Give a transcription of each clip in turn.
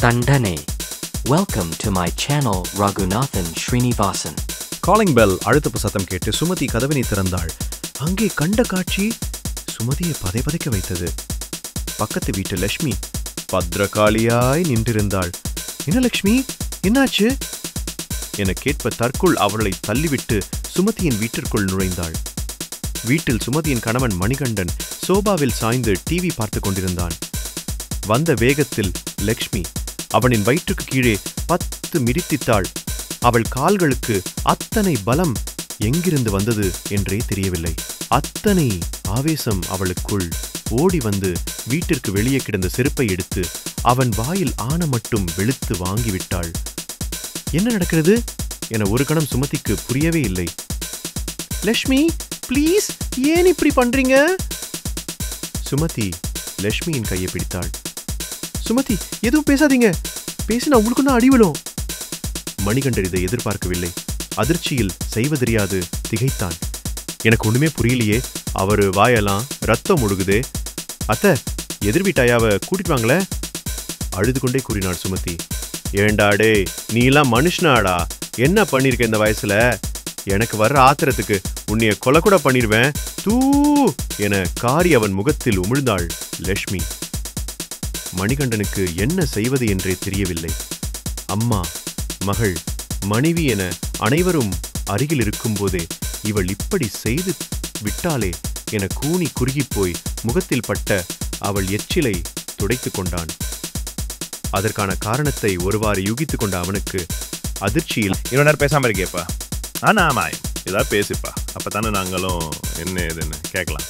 Dandane. Welcome to my channel Raghunathan Srinivasan. Calling bell அழுத்தப்பு சத்தம் கேட்டு சுமதி கதவினை திறந்தாள். அங்கே கண்ட காட்சி சுமதியை பதைபதைக்க வைத்தது. பக்கத்து வீட்டு லட்சுமி பத்ரகாளியாய் நின்றிருந்தாள். என்ன லட்சுமி, என்னாச்சு என கேட்ப தற்குள் அவளை தள்ளிவிட்டு சுமதியின் வீட்டிற்குள் நுழைந்தாள். வீட்டில் சுமதியின் கணவன் மணிகண்டன் சோபாவில் சாய்ந்து டிவி பார்த்து கொண்டிருந்தான். வந்த வேகத்தில் லட்சுமி அவனின் வயிற்றுக்கு கீழே 10 மிதித்திட்டாள். அவள் கால்களுக்கு அத்தனை பலம் எங்கிருந்து வந்தது என்றே தெரியவில்லை. அத்தனை ஆவேசம் அவளுக்குள் ஓடி வந்து வீட்டிற்கு வெளியே கிடந்த செருப்பை எடுத்து அவன் வாயில் ஆன மட்டும் வெளுத்து வாங்கிவிட்டாள். என்ன நடக்கிறது என ஒரு கணம் சுமதிக்கு புரியவே இல்லை. லட்சுமி, ப்ளீஸ், ஏன் இப்படி பண்றீங்க? சுமதி லட்சுமியின் கையை பிடித்தாள். சுமதி, எதுவும் பேசாதீங்க, பேசினா உங்களுக்கு ஒன்றும் அடிவிடும். மணிகண்டன் இதை எதிர்பார்க்கவில்லை. அதிர்ச்சியில் செய்வதறியாது திகைத்தான். எனக்கு ஒண்ணுமே புரியலையே, அவரு வாயெல்லாம் ரத்தம் முழுகுதே. அத்தை, எதிர்வீட்டாயாவ கூட்டிட்டு வாங்களே, அழுது கொண்டே கூறினாள் சுமதி. ஏண்டாடே, நீ எல்லாம் மனுஷனாடா? என்ன பண்ணிருக்க இந்த வயசுல? எனக்கு வர்ற ஆத்திரத்துக்கு உன்னைய கொலை கூட பண்ணிருவேன், தூ என காரி அவன் முகத்தில் உமிழ்ந்தாள் லட்சுமி. மணிகண்டனுக்கு என்ன செய்வது என்றே தெரியவில்லை. அம்மா, மகள், மனைவி என அனைவரும் அருகில் இருக்கும்போதே இவள் இப்படி செய்து விட்டாளே என கூனி குறுகிப்போய் முகத்தில் பட்ட அவள் எச்சிலை துடைத்துக் கொண்டான். அதற்கான காரணத்தை ஒருவாறு யூகித்துக் கொண்ட அவனுக்கு அதிர்ச்சியில், இவ்வளோ நேரம் பேசாம இருக்கேப்பா. ஆமா, ஏதாவது பேசிப்பா, அப்பதானே நாங்களும் என்ன ஏதுன்னு கேட்கலாம்.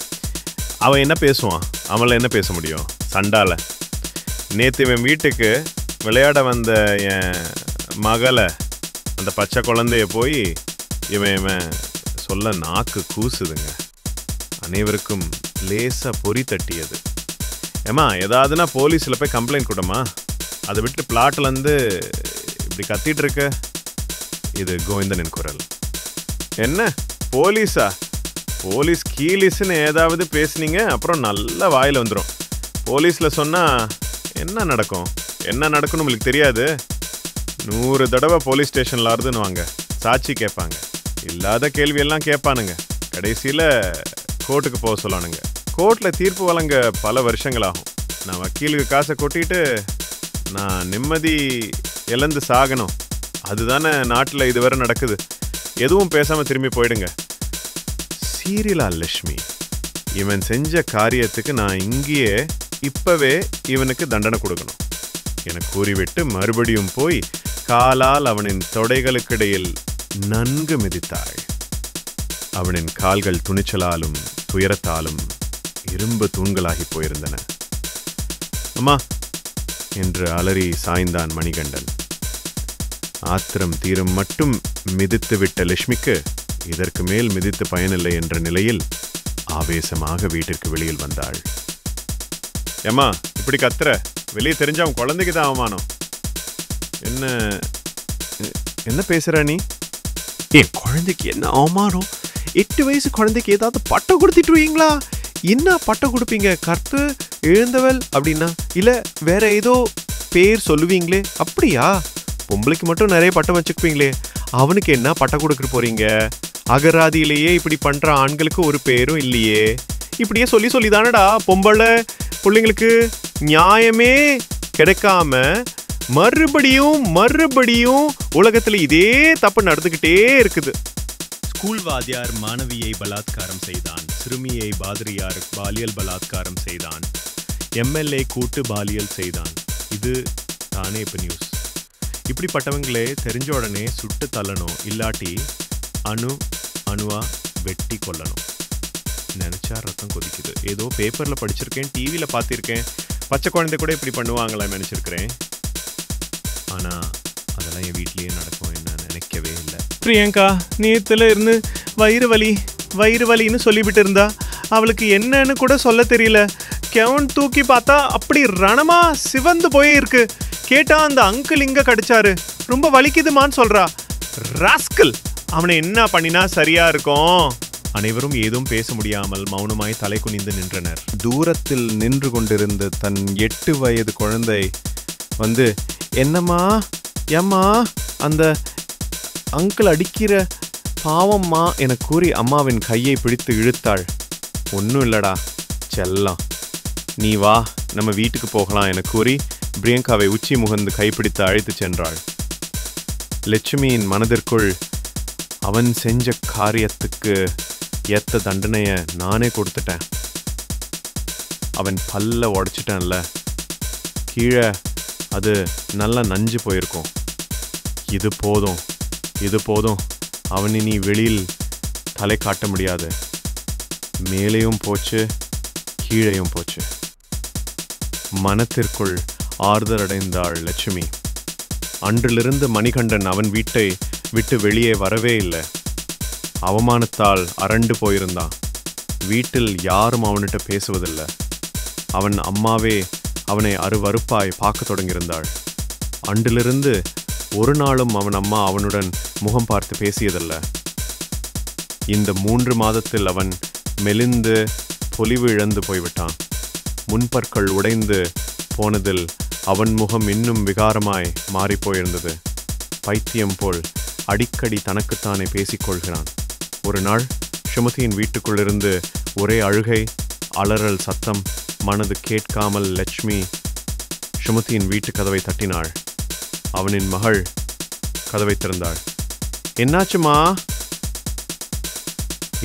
அவன் என்ன பேசுவான்? அவளை என்ன பேச முடியும்? சண்டால நேற்று இவன் வீட்டுக்கு விளையாட வந்த என் மகளை, அந்த பச்சை குழந்தைய போய் இவன் சொல்ல நாக்கு கூசுதுங்க. அனைவருக்கும் லேசா பொறி தட்டியது. ஏமா, ஏதாவதுனா போலீஸில் போய் கம்ப்ளைண்ட் கொடுமா, அதை விட்டு பிளாட்லேருந்து இப்படி கத்திட்டு இருக்க. இது கோவிந்தனின் குரல். என்ன போலீஸா? போலீஸ் கீலீஸ்ன்னு ஏதாவது பேசுனீங்க அப்புறம் நல்ல வாயில் வந்துடும். போலீஸில் சொன்னால் என்ன நடக்கும்? என்ன நடக்கும்னு உங்களுக்கு தெரியாது. 100 தடவை போலீஸ் ஸ்டேஷனில் ஆறுதுன்னுவாங்க, சாட்சி கேட்பாங்க, இல்லாத கேள்வியெல்லாம் கேட்பானுங்க, கடைசியில் கோர்ட்டுக்கு போக சொல்லணுங்க. கோர்ட்டில் தீர்ப்பு வழங்க பல வருஷங்களாகும். நான் வக்கீலுக்கு காசை கொட்டிட்டு நான் நிம்மதி இழந்து சாகணும். அதுதானே நாட்டில் இதுவரை நடக்குது. எதுவும் பேசாமல் திரும்பி போயிடுங்க. சீரியலா லட்சுமி, இவன் செஞ்ச காரியத்துக்கு நான் இங்கேயே இப்பவே இவனுக்கு தண்டனை கொடுக்கணும் என கூறிவிட்டு மறுபடியும் போய் காலால் அவனின் தொடைகளுக்கிடையில் நன்கு மிதித்தாள். அவனின் கால்கள் துணிச்சலாலும் துயரத்தாலும் இரும்பு தூண்களாகி போயிருந்தன. அம்மா என்று அலறி சாய்ந்தான் மணிகண்டன். ஆத்திரம் தீரும் மட்டும் மிதித்துவிட்ட லட்சுமிக்கு இதற்கு மேல் மிதித்து பயனில்லை என்ற நிலையில் ஆவேசமாக வீட்டிற்கு வெளியில் வந்தாள். ஏம்மா, இப்படி கத்துற, வெளியே தெரிஞ்ச அவன் குழந்தைக்கு தான் அவமானம். என்ன பேசுற நீ? என் குழந்தைக்கு என்ன அவமானம்? 8 வயசு குழந்தைக்கு ஏதாவது பட்டம் கொடுத்துட்டுருவீங்களா? என்ன பட்டம் கொடுப்பீங்க? கற்பு எழுந்தவள் அப்படின்னா, இல்ல வேற ஏதோ பேர் சொல்லுவீங்களே, அப்படியா? பொம்பளைக்கு மட்டும் நிறைய பட்டம் வச்சுக்குவீங்களே, அவனுக்கு என்ன பட்டம் கொடுக்க போறீங்க? அகராதியிலேயே இப்படி பண்ற ஆண்களுக்கு ஒரு பேரும் இல்லையே. இப்படியே சொல்லி தானடா பொம்பளை பிள்ளைங்களுக்கு நியாயமே கிடைக்காம மறுபடியும் உலகத்துல இதே தப்பு நடந்துகிட்டே இருக்குது. ஸ்கூல் வாத்தியார் மாணவியை பலாத்காரம் செய்தான். சிறுமியை பாதிரியார் பாலியல் பலாத்காரம் செய்தான். எம்எல்ஏ கூட்டு பாலியல் செய்தான். இது தானே இப்ப நியூஸ். இப்படிப்பட்டவங்களே தெரிஞ்ச உடனே சுட்டு தள்ளணும், இல்லாட்டி அணுவா வெட்டி கொல்லணும். நினைச்சா ரத்தம் கொதிக்குது. ஏதோ பேப்பர்ல படிச்சிருக்கேன், டிவியில பார்த்திருக்கேன், பச்சை குழந்தை கூட இப்படி பண்ணுவாங்களா நினைச்சிருக்கிறேன். ஆனா அதெல்லாம் என் வீட்லயே நடக்கும் என்ன நினைக்கவே இல்லை. பிரியங்கா நேத்துல இருந்து வயிறு வலின்னு சொல்லிவிட்டு இருந்தா, அவளுக்கு என்னன்னு கூட சொல்ல தெரியல. கெவன் தூக்கி பார்த்தா அப்படி ரணமா சிவந்து போயே இருக்கு. கேட்டா அந்த அங்கிள் இங்க கடிச்சாரு, ரொம்ப வலிக்குதுமான்னு சொல்றா. ராஸ்கல், அவனை என்ன பண்ணினா சரியா இருக்கும்? அனைவரும் ஏதும் பேச முடியாமல் மௌனமாய் தலை குனிந்து நின்றனர். தூரத்தில் நின்று கொண்டிருந்த தன் 8 வயது குழந்தை வந்து, என்னம்மா ஏம்மா அந்த அங்கிள் அடிக்கிற பாவம்மா என கூறி அம்மாவின் கையை பிடித்து இழுத்தாள். ஒன்றும் இல்லடா செல்லம், நீ வா நம்ம வீட்டுக்கு போகலாம் என கூறி பிரியங்காவை உச்சி முகந்து கைப்பிடித்து அழைத்து சென்றாள். லட்சுமியின் மனதிற்குள் அவன் செஞ்ச காரியத்துக்கு ஏத்த தண்டனைய நானே கொடுத்துட்டேன். அவன் பல்ல உடைச்சிட்டான்ல, கீழே அது நல்லா நஞ்சு போயிருக்கும். இது போதும், இது போதும். அவனை நீ வெளியில் தலை காட்ட முடியாது. மேலேயும் போச்சு, கீழேயும் போச்சு. மனத்திற்குள் ஆறுதலடைந்தாள் லட்சுமி. அன்றிலிருந்து மணிகண்டன் அவன் வீட்டை விட்டு வெளியே வரவே இல்லை. அவமானத்தால் அரண்டு போயிருந்தான். வீட்டில் யாரும் அவன்கிட்ட பேசுவதில்லை. அவன் அம்மாவே அவனை அருவருப்பாய் பார்க்க தொடங்கியிருந்தாள். அன்றிலிருந்து ஒரு நாளும் அவன் அம்மா அவனுடன் முகம் பார்த்து பேசியதில்லை. இந்த 3 மாதத்தில் அவன் மெலிந்து பொலிவு இழந்து போய்விட்டான். முன்பற்கள் உடைந்து போனதில் அவன் முகம் இன்னும் விகாரமாய் மாறிப்போயிருந்தது. பைத்தியம் போல் அடிக்கடி தனக்குத்தானே பேசிக்கொள்கிறான். ஒரு நாள் சுமதியின் வீட்டுக்குள்ளிருந்து ஒரே அழுகை, அலறல் சத்தம். மனது கேட்காமல் லட்சுமி சுமதியின் வீட்டு கதவை தட்டினாள். அவனின் மகள் கதவை திறந்தாள். என்னாச்சுமா?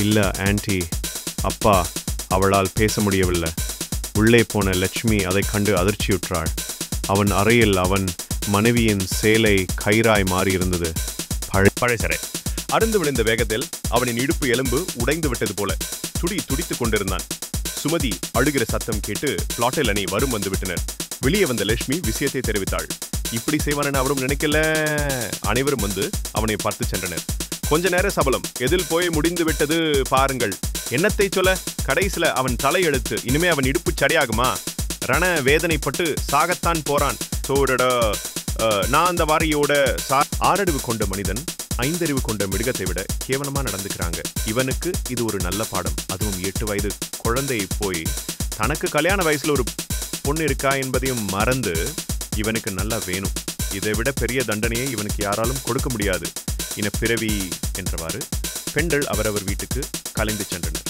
இல்ல ஆன்டி, அப்பா. அவளால் பேச முடியவில்லை. உள்ளே போன லட்சுமி அதை கண்டு அதிர்ச்சியுற்றாள். அவன் அறையில் அவன் மனைவியின் சேலை கயிறாய் மாறியிருந்தது. பழைசரை அருந்து விழுந்த வேகத்தில் அவனின் இடுப்பு எலும்பு உடைந்து விட்டது போல துடித்துக் கொண்டிருந்தான். சுமதி அழுகிற சத்தம் கேட்டு பிளாட்டில் அணி வரும் வந்து விட்டனர். வெளியே வந்த லட்சுமி விஷயத்தை தெரிவித்தாள். இப்படி செய்வான் அவரும் நினைக்கல. அனைவரும் வந்து அவனை பார்த்து சென்றனர். கொஞ்ச நேர சபலம் எதில் போய் முடிந்து விட்டது பாருங்கள். என்னத்தை சொல்ல, கடைசில அவன் தலையெழுத்து. இனிமே அவன் இடுப்பு சரியாகுமா? ரண வேதனைப்பட்டு சாகத்தான் போறான். சோடடா நான் அந்த வாரியோட 6 அறிவு கொண்ட மனிதன் 5 அறிவு கொண்ட மிருகத்தை விட கேவலமா நடந்துக்கிறாங்க. இவனுக்கு இது ஒரு நல்ல பாடம். அதுவும் 8 வயது குழந்தை போய் தனக்கு கல்யாண வயசுல ஒரு பொண்ணு இருக்கா என்பதையும் மறந்து இவனுக்கு நல்லா வேணும். இதை விட பெரிய தண்டனையை இவனுக்கு யாராலும் கொடுக்க முடியாது. பிறவி என்றவாறு பெண்கள் அவரவர் வீட்டுக்கு கலைந்து சென்றனர்.